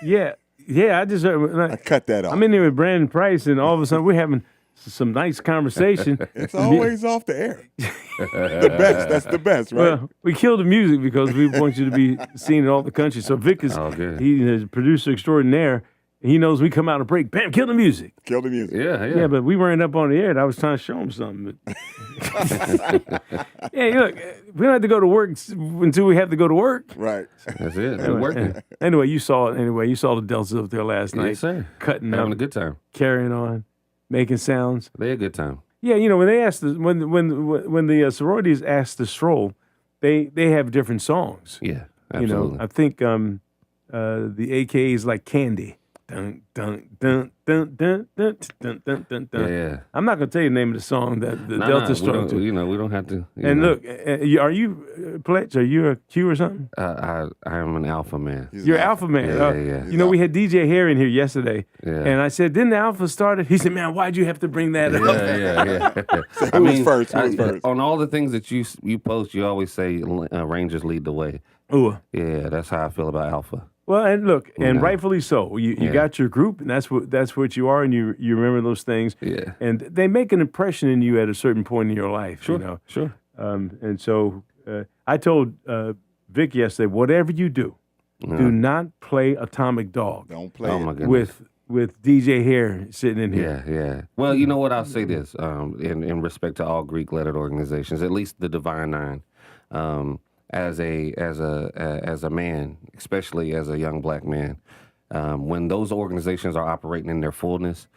Yeah, I just I cut that off. I'm in there with Brandon Price, and all of a sudden we're having some nice conversation. It's always off the air. The best. That's the best, right? Well, we killed the music because we want you to be seen in all the country. So Vic is he is producer extraordinaire. He knows we come out of break. Bam, kill the music. Kill the music. Yeah, but we weren't up on the air. And I was trying to show him something. Yeah, look, we don't have to go to work until we have to go to work. Right. That's it. It's working. Anyway, you saw it. Anyway, you saw the Deltas up there last night. Yes, sir. Cutting Having up, a good time. carrying on, making sounds. They had a good time. Yeah, you know, when they asked when the sororities asked to stroll, they have different songs. Yeah, absolutely. You know, I think the AKAs like Candy. Dun, dun, dun, dun, dun, dun, dun, dun, dun, dun. Yeah. I'm not gonna tell you the name of the song that the Delta strung to. You know, we don't have to. And look, are you Pledge? Are you a Q or something? I am an alpha man. You're an alpha man. Yeah. You know, we had DJ Hare in here yesterday, Yeah. and I said, "Didn't the alpha start it?" He said, "Man, why'd you have to bring that up?" Yeah. Who was first? Who was first? On all the things that you post, you always say Rangers lead the way. Ooh. Yeah, that's how I feel about alpha. Well, and look, and Yeah. rightfully so. You got your group, and that's what you are, and you remember those things. Yeah. And they make an impression in you at a certain point in your life. Sure. You know? Sure. And so I told Vic yesterday, whatever you do, do not play Atomic Dog. Don't play Oh it. my goodness. With DJ Hare sitting in here. Yeah. Well, you know what? I'll say this in respect to all Greek-lettered organizations, at least the Divine Nine. As a man, especially as a young black man, when those organizations are operating in their fullness,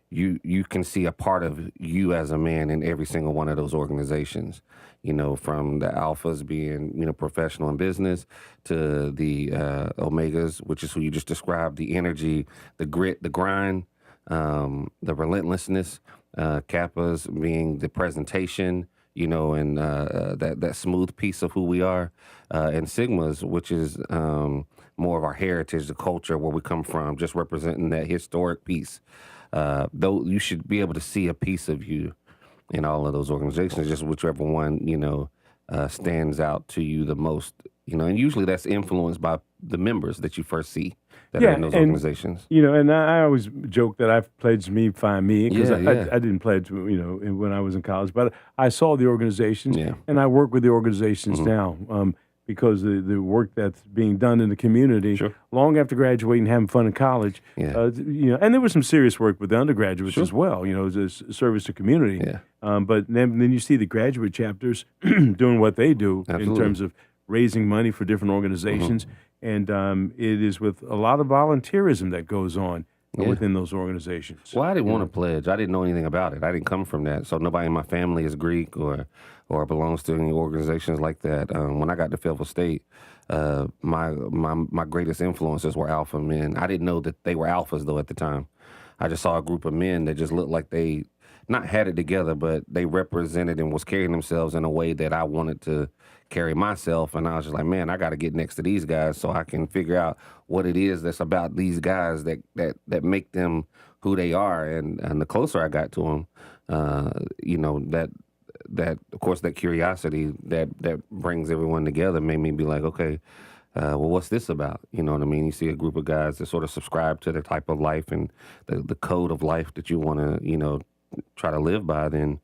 you can see a part of you as a man in every single one of those organizations. You know, from the alphas being, you know, professional in business to the omegas, which is who you just described, the energy, the grit, the grind, the relentlessness, kappas being the presentation, you know, and that smooth piece of who we are, and sigmas, which is more of our heritage, the culture, where we come from, just representing that historic piece. Though you should be able to see a piece of you in all of those organizations, just whichever one, you know, stands out to you the most, you know, and usually that's influenced by the members that you first see that are in those organizations. You know, and I always joke that I've pledged me, find me, because Yeah. I didn't pledge, you know, when I was in college, but I saw the organizations, Yeah. and I work with the organizations now because the work that's being done in the community, Sure. long after graduating, having fun in college, Yeah. you know, and there was some serious work with the undergraduates as well, you know, as a service to community. Yeah. But then you see the graduate chapters doing what they do in Absolutely. terms of raising money for different organizations. And it is with a lot of volunteerism that goes on within those organizations. Well, I didn't want to pledge. I didn't know anything about it. I didn't come from that. So nobody in my family is Greek or belongs to any organizations like that. When I got to Fayetteville State, my greatest influences were alpha men. I didn't know that they were alphas, though, at the time. I just saw a group of men that just looked like they not had it together, but they represented and was carrying themselves in a way that I wanted to carry myself. And I was just like, man, I got to get next to these guys so I can figure out what it is that's about these guys that make them who they are. And the closer I got to them, you know, that of course, that curiosity that brings everyone together made me be like, okay, well, what's this about? You know what I mean? You see a group of guys that sort of subscribe to the type of life and the code of life that you want to, you know, try to live by, then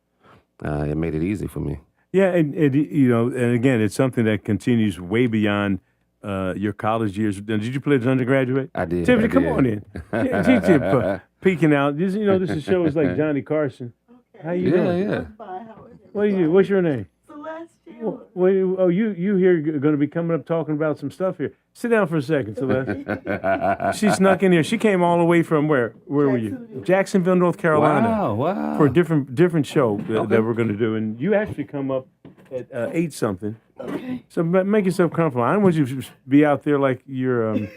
it made it easy for me. Yeah, and you know, and again, it's something that continues way beyond your college years. Did you pledge undergraduate? I did. Tiffany, I come did. on in. Yeah, she peeking out. You know, this is shows like Johnny Carson. How you doing? Yeah. Fine. How are you? What are you? What's your name? Celeste. You here going to be coming up talking about some stuff here. Sit down for a second, Celeste. She snuck in here. She came all the way from where? Where were you? Jacksonville, North Carolina. Wow. For a different show that we're going to do. And you actually come up at 8 something. Okay. So make yourself comfortable. I don't want you to be out there like you're an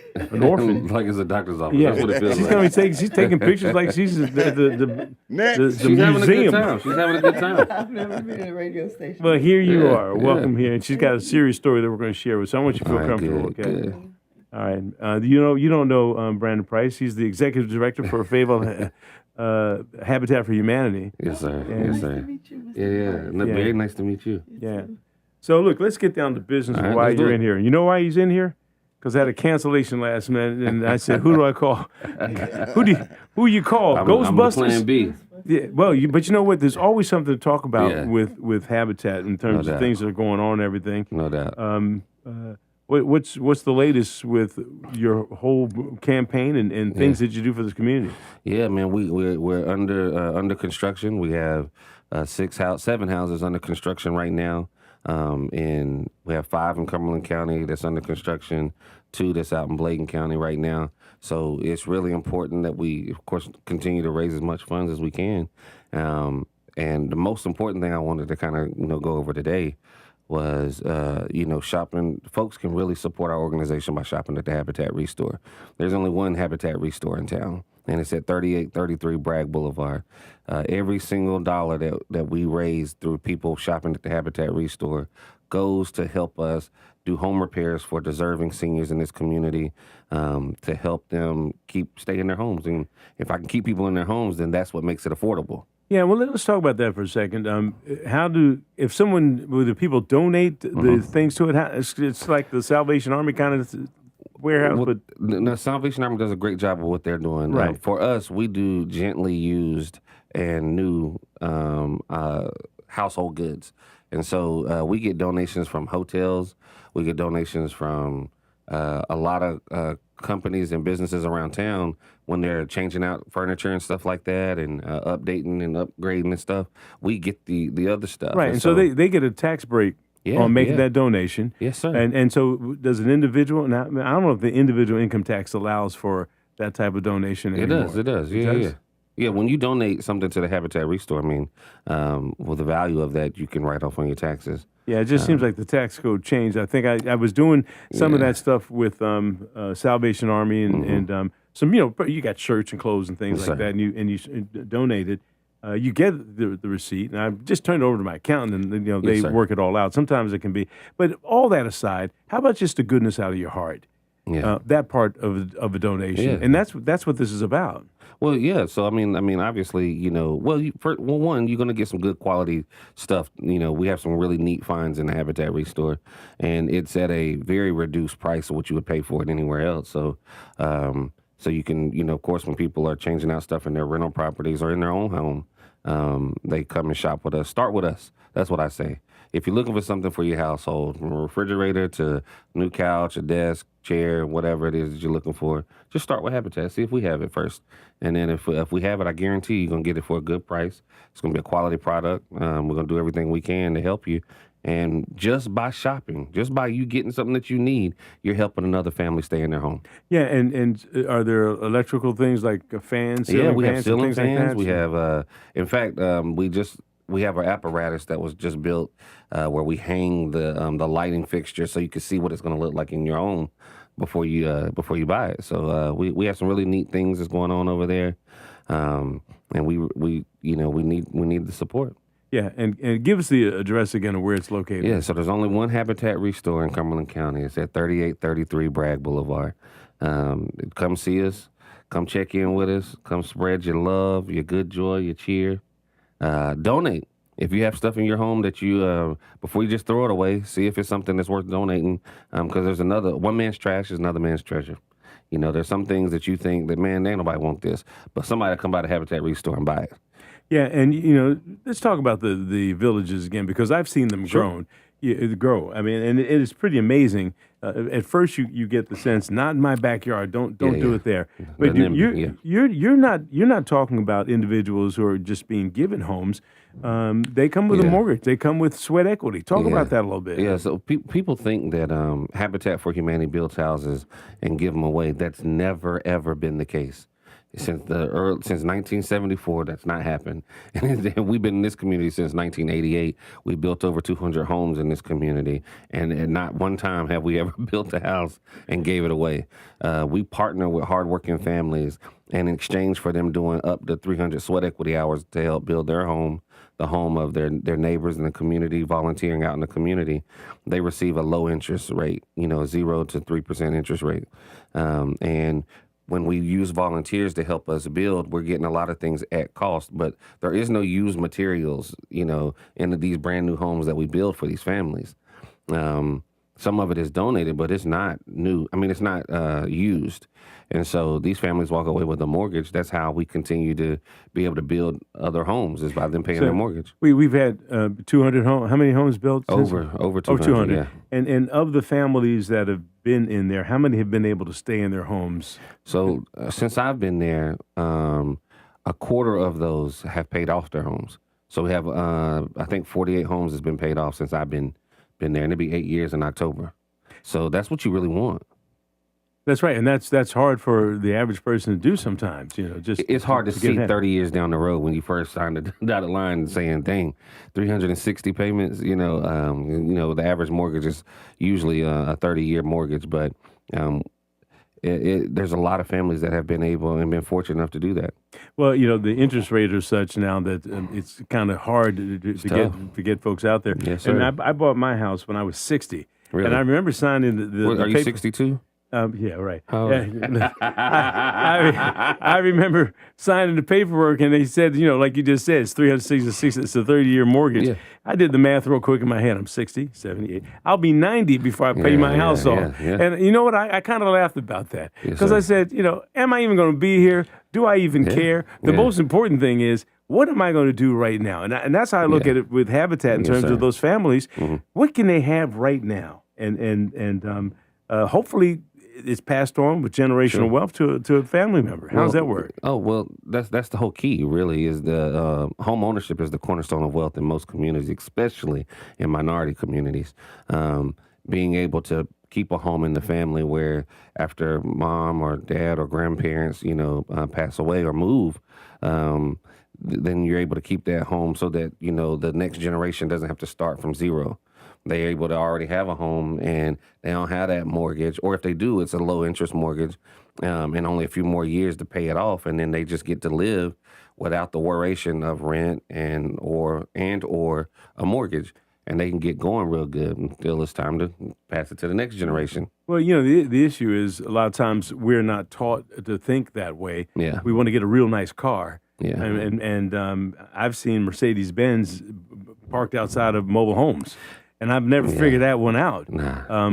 orphan. Like it's a doctor's office. Yeah, That's what it feels she's like. gonna be she's taking pictures like she's the Next. She's having a good museum. time. She's having a good time. I've never been in a radio station. But here you Yeah, are. Welcome here, and she's got a serious story that we're going to share with. So I want you to feel All right, comfortable. good, Okay. good. All right. You don't know Brandon Price. He's the executive director for Fayetteville Habitat for Humanity. Yes, sir. And- Yes, Nice sir. to meet you, Mr. Yeah. Price. Very nice to meet you. Yeah. So look, let's get down to business All of right, why let's do you're it. in here. You know why he's in here? because I had a cancellation last minute, and I said, "Who do I call? Who you call? I'm Ghostbusters?" the plan B. Yeah. Well, but you know what? There's always something to talk about Yeah. with Habitat in terms No of doubt. things that are going on and everything. No doubt. What's the latest with your whole campaign and things that you do for this community? Yeah, man, we're under construction. We have 7 houses under construction right now, and we have 5 in Cumberland County that's under construction, 2 that's out in Bladen County right now. So it's really important that we, of course, continue to raise as much funds as we can. And the most important thing I wanted to kind of go over today was, shopping. Folks can really support our organization by shopping at the Habitat Restore. There's only one Habitat Restore in town, and it's at 3833 Bragg Boulevard. Every single dollar that we raise through people shopping at the Habitat Restore goes to help us do home repairs for deserving seniors in this community, to help them stay in their homes. And if I can keep people in their homes, then that's what makes it affordable. Yeah, well, let's talk about that for a second. Will the people donate the things to it? It's like the Salvation Army kind of warehouse, Well, but the Salvation Army does a great job of what they're doing. Right. For us, we do gently used and new household goods. And so we get donations from hotels. We get donations from a lot of companies and businesses around town when they're changing out furniture and stuff like that, and updating and upgrading and stuff. We get the other stuff. right, and so they get a tax break on making that donation. Yes, sir. And so does an individual? Now, I don't know if the individual income tax allows for that type of donation anymore. It does. Yeah. Yeah, when you donate something to the Habitat Restore, with the value of that, you can write off on your taxes. Yeah, it just seems like the tax code changed. I think I was doing some of that stuff with Salvation Army and some, you got shirts and clothes and things Yes, like sir. that, and you donated. You get the receipt, and I just turned it over to my accountant, and they Yes, sir. work it all out. Sometimes it can be, but all that aside, how about just the goodness out of your heart? Yeah. That part of a donation, Yeah. and that's what this is about. Well, yeah. So obviously, one, you're gonna get some good quality stuff. We have some really neat finds in the Habitat Restore, and it's at a very reduced price of what you would pay for it anywhere else. So, so you can, of course, when people are changing out stuff in their rental properties or in their own home, they come and shop with us. Start with us. That's what I say. If you're looking for something for your household, from a refrigerator to new couch, a desk, chair, whatever it is that you're looking for, just start with Habitat. See if we have it first. And then if we have it, I guarantee you're going to get it for a good price. It's going to be a quality product. We're going to do everything we can to help you. And just by shopping, just by you getting something that you need, you're helping another family stay in their home. Yeah, and are there electrical things like fans? Yeah, we have and ceiling things like fans. that? We have, in fact, we have our apparatus that was just built where we hang the lighting fixture so you can see what it's going to look like in your home before you buy it. So we have some really neat things that's going on over there, and we need the support. Yeah, and give us the address again of where it's located. Yeah, so there's only one Habitat Restore in Cumberland County. It's at 3833 Bragg Boulevard. Come see us. Come check in with us. Come spread your love, your good joy, your cheer. Donate. If you have stuff in your home that you, before you just throw it away, see if it's something that's worth donating. Because there's one man's trash is another man's treasure. There's some things that you think that, man, ain't nobody want this. But somebody will come by the Habitat Restore and buy it. Yeah, and let's talk about the villages again, because I've seen them grow. I mean, and it is pretty amazing. At first, you get the sense, not in my backyard. Don't do it there. But you're not talking about individuals who are just being given homes. They come with a mortgage. They come with sweat equity. Talk about that a little bit. Yeah. So people think that Habitat for Humanity builds houses and give them away. That's never ever been the case. Since 1974, that's not happened. And we've been in this community since 1988. We built over 200 homes in this community, and not one time have we ever built a house and gave it away. We partner with hardworking families, and in exchange for them doing up to 300 sweat equity hours to help build their home, the home of their neighbors in the community, volunteering out in the community, they receive a low interest rate, 0 to 3% interest rate. And when we use volunteers to help us build, we're getting a lot of things at cost, but there is no used materials, into these brand new homes that we build for these families. Some of it is donated, but it's not new. I mean, it's not used. And so these families walk away with a mortgage. That's how we continue to be able to build other homes, is by them paying their mortgage. We've had 200 homes. How many homes built? Over 200. Over 200. Yeah. And of the families that have been in there, how many have been able to stay in their homes? So since I've been there, a quarter of those have paid off their homes. So we have, I think, 48 homes has been paid off since I've been there, and it'll be 8 years in October. So that's what you really want. That's right, and that's hard for the average person to do sometimes. Just it's hard to see ahead. 30 years down the road when you first signed the dotted line and saying, "Dang, 360 payments." The average mortgage is usually a 30-year mortgage, but there's a lot of families that have been able and been fortunate enough to do that. Well, the interest rate are such now that it's kind of hard to get folks out there. Yes, sir. And I bought my house when I was 60, Really? and I remember signing the Are you paper. 62? Yeah, right. Oh. Yeah. I remember signing the paperwork, and they said, like you just said, it's 366. It's a 30-year mortgage. Yeah. I did the math real quick in my head. I'm 60, 78. I'll be 90 before I pay my house off. Yeah. And you know what? I kind of laughed about that Yes, because sir. I said, am I even going to be here? Do I even care? The most important thing is, what am I going to do right now? And that's how I look at it with Habitat in terms of those families. Mm-hmm. What can they have right now? And hopefully it's passed on with generational wealth to a family member. How does that work? Oh, well, that's the whole key, really, is the home ownership is the cornerstone of wealth in most communities, especially in minority communities. Being able to keep a home in the family where after mom or dad or grandparents, pass away or move, then you're able to keep that home so that, the next generation doesn't have to start from zero. They're able to already have a home and they don't have that mortgage. Or if they do, it's a low interest mortgage and only a few more years to pay it off. And then they just get to live without the worration of rent and or a mortgage. And they can get going real good until it's time to pass it to the next generation. Well, the issue is a lot of times we're not taught to think that way. Yeah. We want to get a real nice car. Yeah. And I've seen Mercedes-Benz parked outside of mobile homes. And I've never figured that one out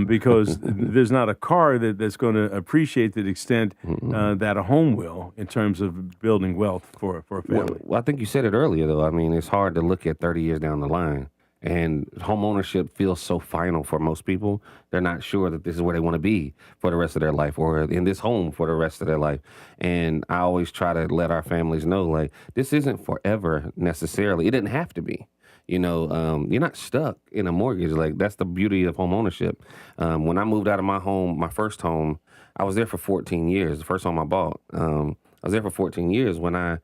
because there's not a car that's going to appreciate to the extent that a home will in terms of building wealth for a family. Well, I think you said it earlier, though. I mean, it's hard to look at 30 years down the line. And home ownership feels so final for most people. They're not sure that this is where they want to be for the rest of their life or in this home for the rest of their life. And I always try to let our families know, like, this isn't forever necessarily. It didn't have to be. You're not stuck in a mortgage. Like, that's the beauty of home ownership. When I moved out of my home, my first home, I was there for 14 years. The first home I bought, I was there for 14 years. When I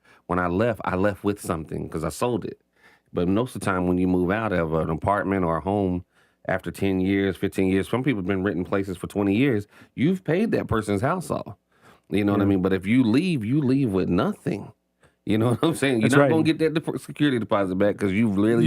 left with something because I sold it. But most of the time when you move out of an apartment or a home after 10 years, 15 years, some people have been renting places for 20 years. You've paid that person's house off. You know what I mean? But if you leave with nothing. You know what I'm saying? You're not going to get that security deposit back because you've lived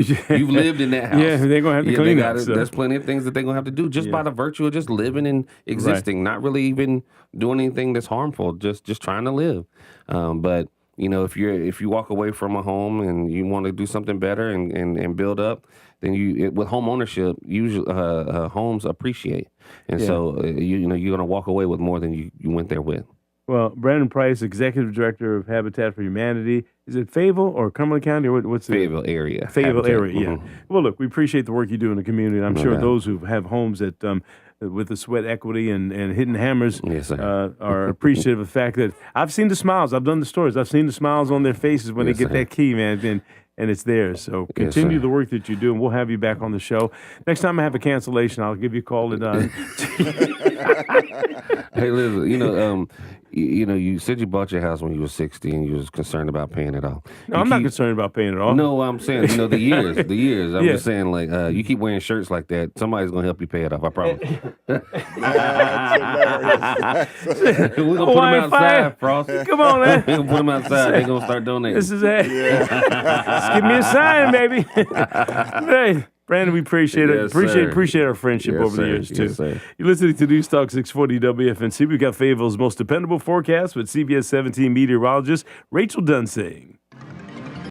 in that house. Yeah, they're going to have to clean that. There's plenty of things that they're going to have to do just by the virtue of just living and existing, not really even doing anything that's harmful, just trying to live. But if you walk away from a home and you want to do something better and build up, then with home ownership, usually homes appreciate, and so you're going to walk away with more than you went there with. Well, Brandon Price, Executive Director of Habitat for Humanity. Is it Fayetteville or Cumberland County? Or what's Fayetteville area. Fayetteville area, yeah. Mm-hmm. Well, look, we appreciate the work you do in the community. I'm sure those who have homes that with the sweat equity and hidden hammers are appreciative of the fact that I've seen the smiles. I've done the stories. I've seen the smiles on their faces when they get that key, man. And it's theirs. So continue the work that you do, and we'll have you back on the show. Next time I have a cancellation, I'll give you a call. Hey, listen, you said you bought your house when you were 60 and you was concerned about paying it off. No, I'm not concerned about paying it off. No, I'm saying, the years. I'm just saying, like, you keep wearing shirts like that, somebody's going to help you pay it off, I promise. We're going to put them outside, Frost. Come on, man. We're going to put them outside. They're going to start donating. This is it. Just give me a sign, baby. Hey, Brandon, we appreciate it. Appreciate our friendship over the years, too. Yes, sir. You're listening to News Talk 640 WFNC. We've got Fayetteville's most dependable forecast with CBS 17 meteorologist Rachel Dunsing.